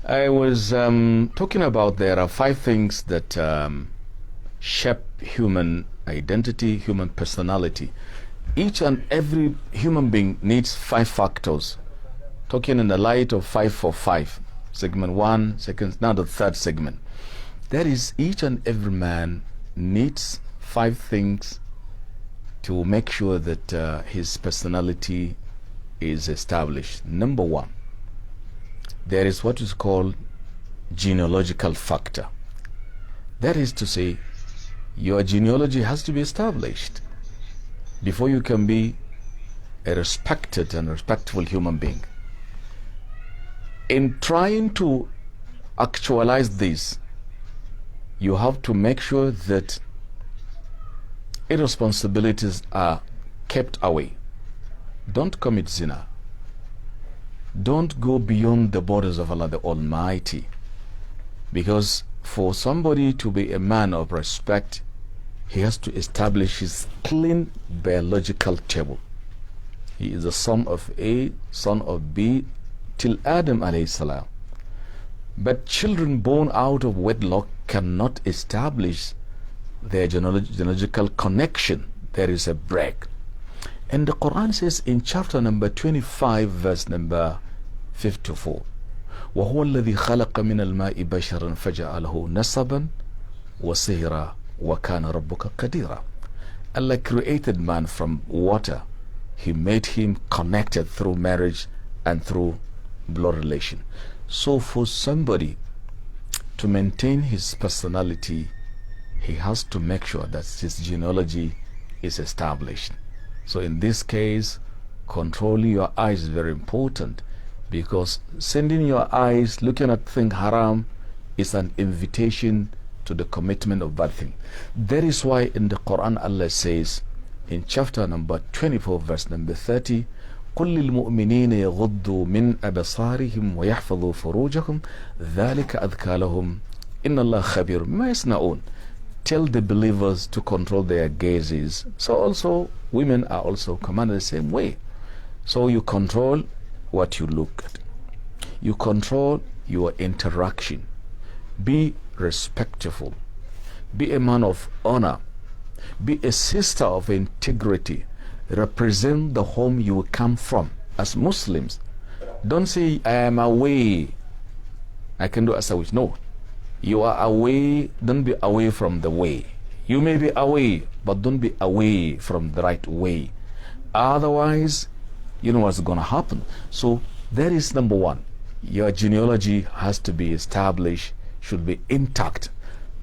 I was talking about there are 5 things that shape human identity, human personality. Each and every human being needs 5 factors. Talking in the light of 5 for 5. Segment 1, second, now the third segment. That is, each and every man needs 5 things to make sure that his personality is established. Number 1, there is what is called genealogical factor. That is to say, your genealogy has to be established before you can be a respected and respectful human being. In trying to actualize this, you have to make sure that irresponsibilities are kept away. Don't commit zina. Don't go beyond the borders of Allah the Almighty. Because for somebody to be a man of respect, he has to establish his clean biological table. He is the son of A, son of B, till Adam alayhi salam. But children born out of wedlock cannot establish their genealogical connection. There is a break. And the Quran says in chapter number 25, verse number 54, وَهُوَ الَّذِي خَلَقَ مِنَ الْمَاءِ بَشَرًا فَجَعَلَهُ نَسَبًا وَسِهْرًا وَكَانَ رَبُّكَ قَدِيرًا. Allah created man from water. He made him connected through marriage and through blood relation. So for somebody to maintain his personality, he has to make sure that his genealogy is established. So in this case, controlling your eyes is very important, because sending your eyes looking at things haram is an invitation to the commitment of bad thing. That is why in the Quran Allah says in chapter number 24, verse number 30, قل للمؤمنين يغضوا من أبصارهم ويحفظوا فروجهم ذلك أذكى لهم إن الله خبير بما يصنعون. Tell the believers to control their gazes. So also women are also commanded the same way. So you control what you look at. You control your interaction. Be respectful. Be a man of honor. Be a sister of integrity. Represent the home you come from as Muslims. Don't say, I am away, I can do as I wish. No. You are away, don't be away from the way. You may be away, but don't be away from the right way. Otherwise, you know what's going to happen. So that is number 1. Your genealogy has to be established, should be intact.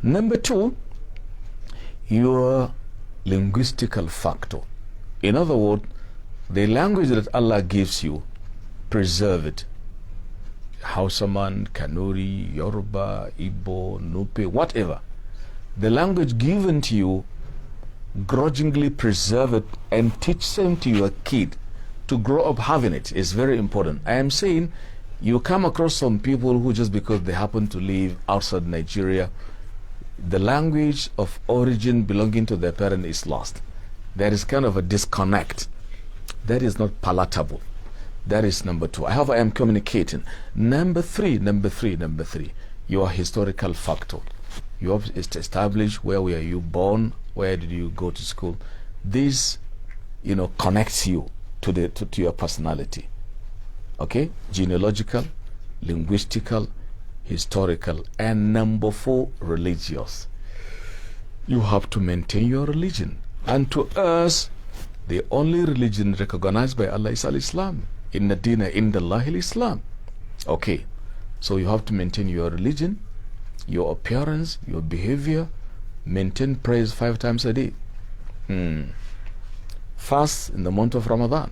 Number 2, your linguistical factor. In other words, the language that Allah gives you, preserve it. Hausaman, Kanuri, Yoruba, Igbo, Nupe, whatever. The language given to you, grudgingly preserve it and teach them to your kid to grow up having it. Is very important. I am saying you come across some people who, just because they happen to live outside Nigeria, the language of origin belonging to their parent is lost. There is kind of a disconnect. That is not palatable. That is number 2. I hope I am communicating. Number 3, your historical factor. You have to establish where were you born, where did you go to school. This, connects you to your personality. Okay? Genealogical, linguistical, historical, and number 4, religious. You have to maintain your religion. And to us, the only religion recognized by Allah is Al-Islam. Inna dina indallahi al-Islam. Okay, so you have to maintain your religion, your appearance, your behavior. Maintain praise 5 times a day. Fast in the month of Ramadan.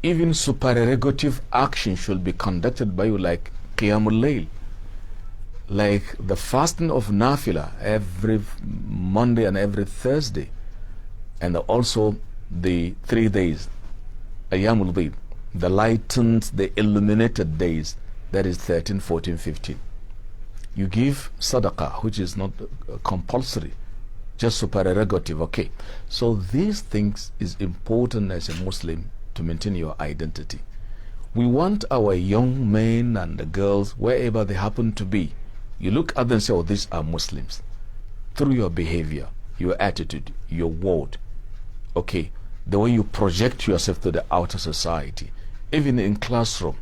Even supererogative action should be conducted by you, like Qiyamul Layl, like the fasting of Nafila every Monday and every Thursday, and also the 3 days, Ayyamul Bid, the lightened, the illuminated days, that is 13, 14, 15. You give sadaqah, which is not compulsory, just supererogative. Okay, so these things is important as a Muslim to maintain your identity. We want our young men and the girls, wherever they happen to be, you look at them and say, oh, these are Muslims. Through your behavior, your attitude, your word, okay, the way you project yourself to the outer society, even in classroom,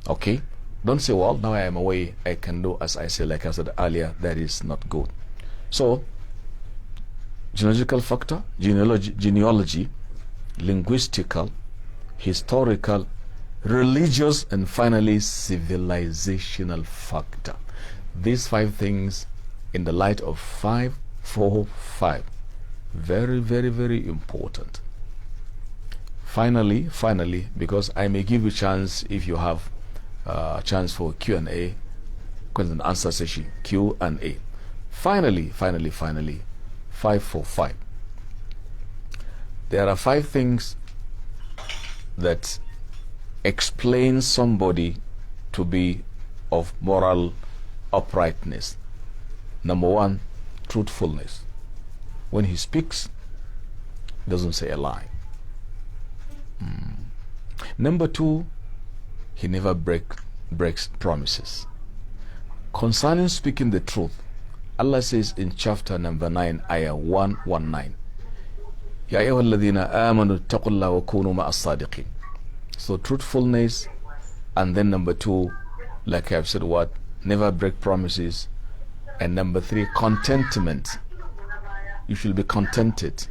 okay? Don't say, well, now I am away, I can do as I say, like I said earlier, that is not good. So, genealogical factor, genealogy, linguistical, historical, religious, and finally civilizational factor. These 5 things in the light of 5, 4, 5. Very, very, very important. Finally, because I may give you a chance if you have a chance for Q&A, question and answer session, Q&A. Finally, 5 for 5. There are 5 things that explain somebody to be of moral uprightness. Number 1, truthfulness. When he speaks, he doesn't say a lie. Number 2, he never breaks promises. Concerning speaking the truth, Allah says in chapter number 9, ayah 119, Ya ayyuhalladhina amanu taqullaha wa kunu ma'as sadiqin. So truthfulness, and then number 2, like I've said, what? Never break promises. And number 3, contentment. You should be contented.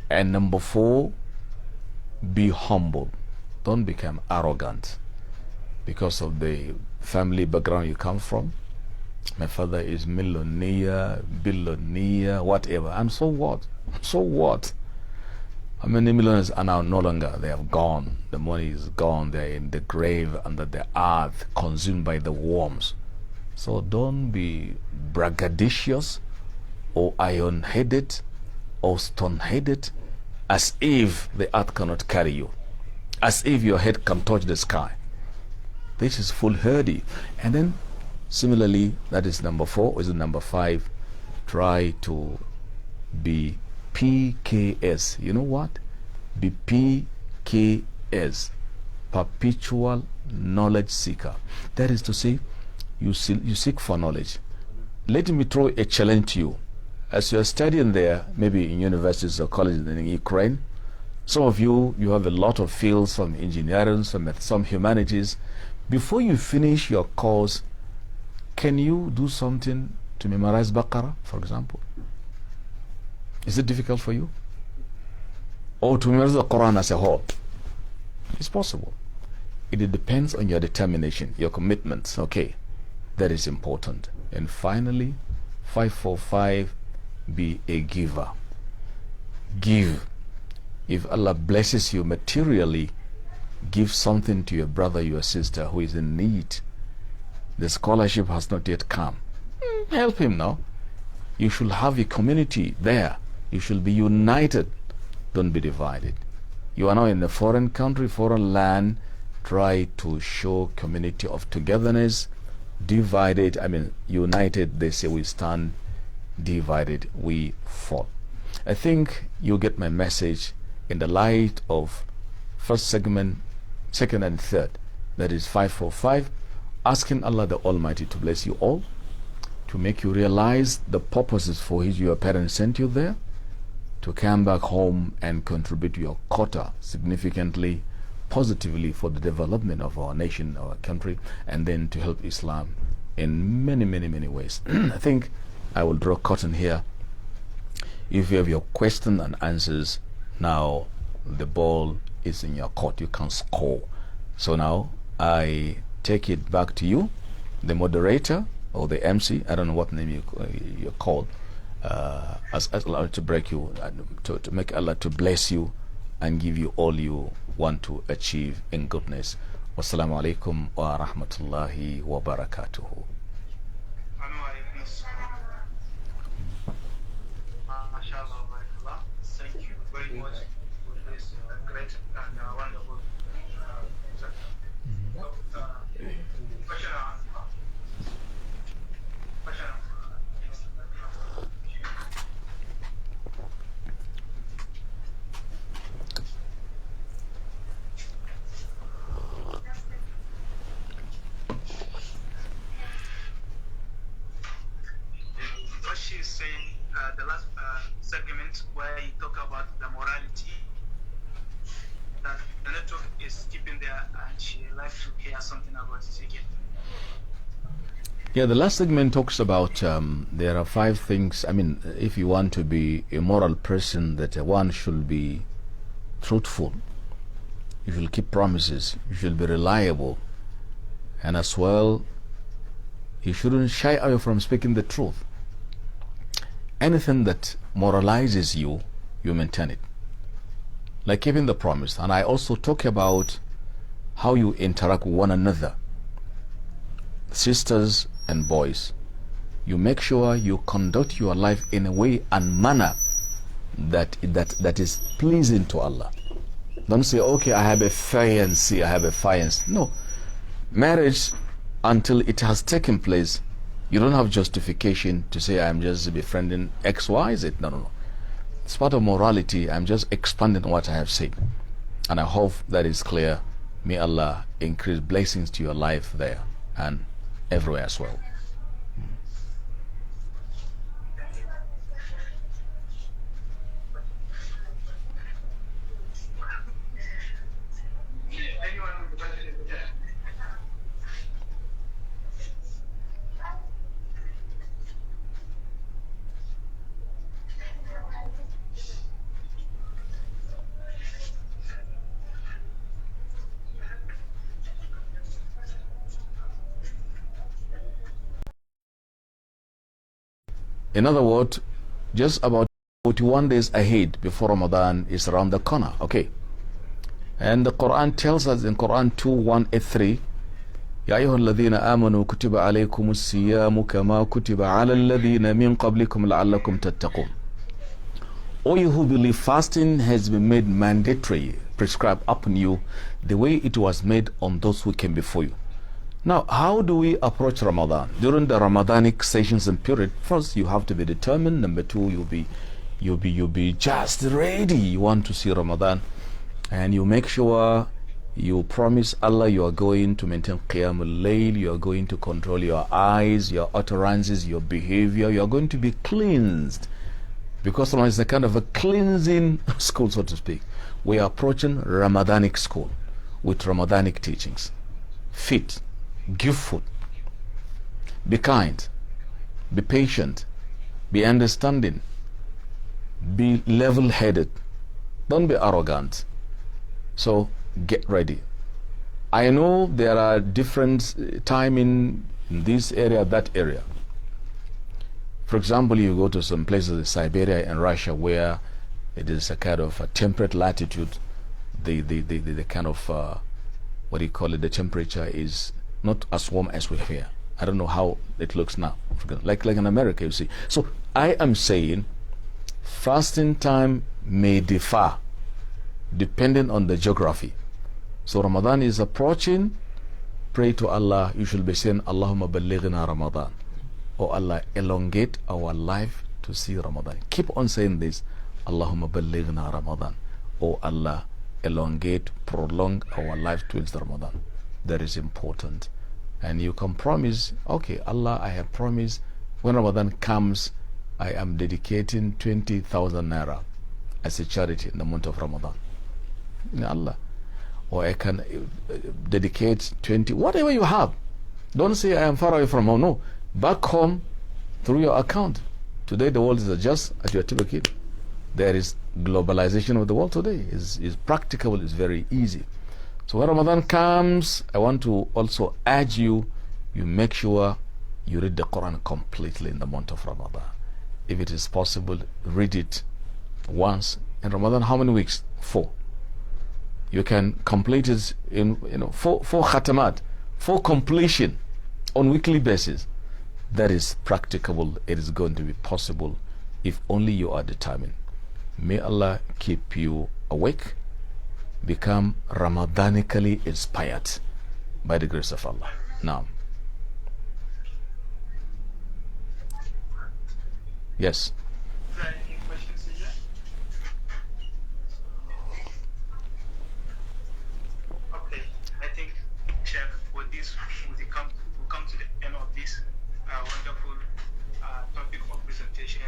And number 4, be humble. Don't become arrogant because of the family background you come from. My father is millionaire, billionaire, whatever. And so what? So what? How many millionaires are now no longer? They have gone. The money is gone. They're in the grave under the earth, consumed by the worms. So don't be braggadocious or iron-headed or stone-headed, as if the earth cannot carry you, as if your head can touch the sky. This is foolhardy. And then similarly, that is number 4. Is it number 5? Try to be PKS. You know what? Be PKS, perpetual knowledge seeker. That is to say, you seek for knowledge. Let me throw a challenge to you. As you are studying there, maybe in universities or colleges in Ukraine, some of you have a lot of fields, some engineering, some humanities. Before you finish your course, can you do something to memorize Baqarah, for example? Is it difficult for you? Or to memorize the Quran as a whole? It's possible. It depends on your determination, your commitments. Okay, that is important. And finally, 545, be a giver. Give. If Allah blesses you materially, give something to your brother, your sister who is in need. The scholarship has not yet come. Help him now. You should have a community there. You should be united. Don't be divided. You are now in a foreign country, foreign land. Try to show community of togetherness. Divided, united, they say we stand. Divided, we fall. I think you get my message in the light of first segment, second and third. That is 545. Asking Allah the Almighty to bless you all, to make you realize the purposes for which your parents sent you there, to come back home and contribute your quota significantly, positively for the development of our nation, our country, and then to help Islam in many, many, many ways. I think I will draw curtain here. If you have your question and answers, now the ball is in your court. You can score. So now I take it back to you, the moderator or the MC. I don't know what name you're called. As Allah to break you, to make Allah to bless you and give you all you want to achieve in goodness. Wassalamu alaikum wa rahmatullahi wa barakatuhu. Thank you very much for this great and wonderful question. saying the last segment where you talk about the morality that the network is keeping there, and she like to hear something about it again. Yeah, the last segment talks about there are 5 things. I mean, if you want to be a moral person, that one should be truthful, you should keep promises, you should be reliable, and as well, you shouldn't shy away from speaking the truth. Anything that moralizes you, you maintain it, like keeping the promise. And I also talk about how you interact with one another, sisters and boys. You make sure you conduct your life in a way and manner that is pleasing to Allah. Don't say, okay, I have a fiancé, I have a fiancé. No. Marriage, until it has taken place, you don't have justification to say, I'm just befriending X, Y, Z. No. It's part of morality. I'm just expanding what I have said. And I hope that is clear. May Allah increase blessings to your life there and everywhere as well. In other words, just about 41 days ahead before Ramadan is around the corner. Okay. And the Quran tells us in Quran 2:183, يا أيها الذين آمنوا كتب عليكم الصيام كما كتب على الذين من قبلكم لعلكم تتقون. O you who believe, fasting has been made mandatory, prescribed upon you, the way it was made on those who came before you. Now, how do we approach Ramadan? During the Ramadanic sessions and period, first you have to be determined. Number 2, you'll be just ready. You want to see Ramadan, and you make sure you promise Allah you are going to maintain Qiyamul Layl, you are going to control your eyes, your utterances, your behavior. You are going to be cleansed, because Ramadan is a kind of a cleansing school, so to speak. We are approaching Ramadanic school with Ramadanic teachings. Fit. Give food, be kind, be patient, be understanding, be level-headed, don't be arrogant. So get ready. I know there are different timing in this area, that area. For example, you go to some places in Siberia and Russia where it is a kind of a temperate latitude. The kind of what do you call it, the temperature is not as warm as we have here. I don't know how it looks now. Like in America, you see. So I am saying fasting time may differ depending on the geography. So Ramadan is approaching. Pray to Allah. You should be saying, Allahumma ballighna Ramadan. Oh Allah, elongate our life to see Ramadan. Keep on saying this. Allahumma ballighna Ramadan. Oh Allah, elongate, prolong our life towards the Ramadan. That is important. And you can promise, okay, Allah, I have promised when Ramadan comes, I am dedicating 20,000 naira as a charity in the month of Ramadan. Allah. Or I can dedicate 20, whatever you have. Don't say I am far away from home. No. Back home through your account. Today the world is just at your tip of kid. There is globalization of the world today. Is practicable, is very easy. So when Ramadan comes, I want to also urge you, you make sure you read the Quran completely in the month of Ramadan. If it is possible, read it once. In Ramadan, how many weeks? 4. You can complete it in 4 khatamat, 4 completion on weekly basis. That is practicable. It is going to be possible if only you are determined. May Allah keep you awake, become Ramadanically inspired by the grace of Allah. Now, yes. Okay, I think, Sheikh, with this, we'll come to the end of this wonderful topic of presentation.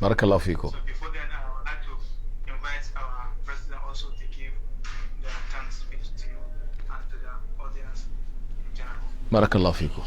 Barakallahu fikum. So before then, I would like to invite our president also to give the thanks speech to you and to the audience in general. Barakallahu fikum.